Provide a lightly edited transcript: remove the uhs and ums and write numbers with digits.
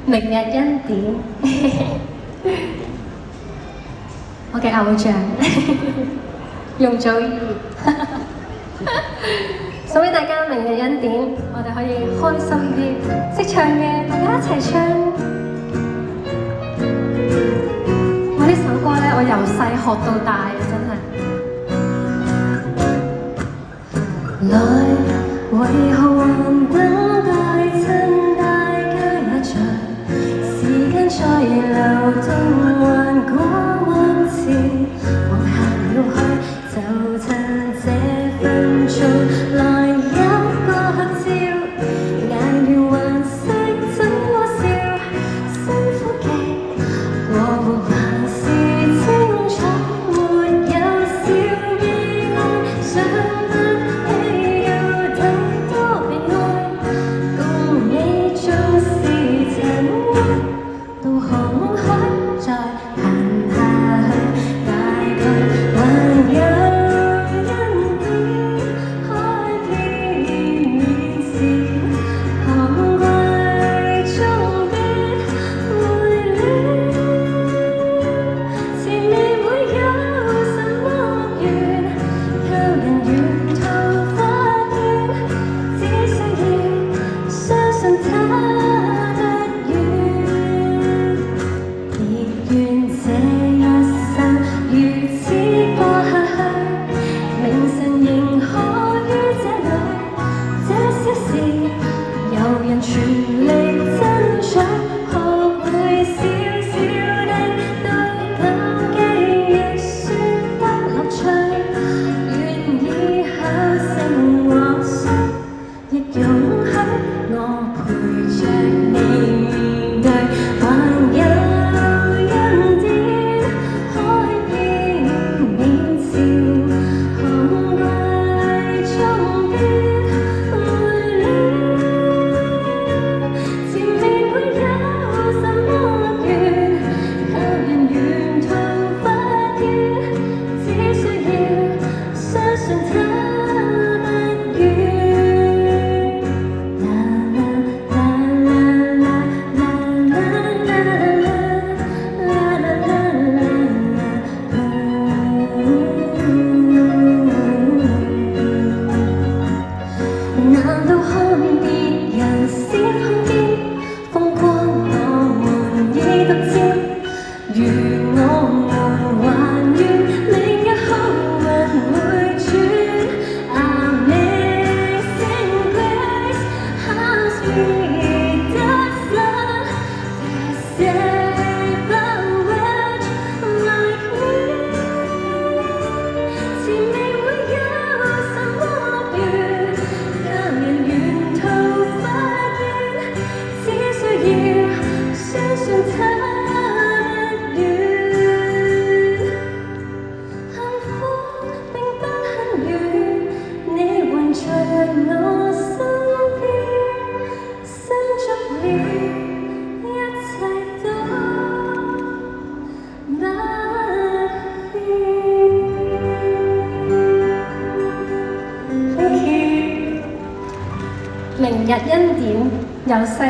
明日恩典，我嘅偶像容祖兒，送俾大家明日恩典，我哋可以開心啲，識唱嘅大家一齊唱。我呢首歌咧，我由細學到大，真係。來為何還等待，趁大家也在，時間在流動，還過往事，往下了去，就趁這分鐘，來一個合照，捱了還識怎麼笑，深呼吸，過活還是清楚，沒有小意外，想不起要太多被愛，共你縱是塵埃，到航海再行下去，大概還有恩典，海邊面前，航櫃中的愛戀，前面會有什麼緣，靠人沿途發現，只需要相信它不遠。別願這一生如此過下去，明晨仍可於這裏，這小事有人全力爭取，學會小小的都感激，亦算得樂趣。願以後成往昔，亦容許我陪着你面對，還有恩典，海邊面前，航櫃中的愛戀，前面會有什麼緣，靠人沿途發現，只需要相信它不遠。難道看別人先看見風光，我們已獨佔，如我們還願明日好運會轉。Amazing grace has freed us love to save a wretch like me，前面會有什麼緣，靠人沿途發現，只需要相信它不遠。幸福並不很遠，你還在我身邊，心足了，一切都不變。Thank you。明日恩典由細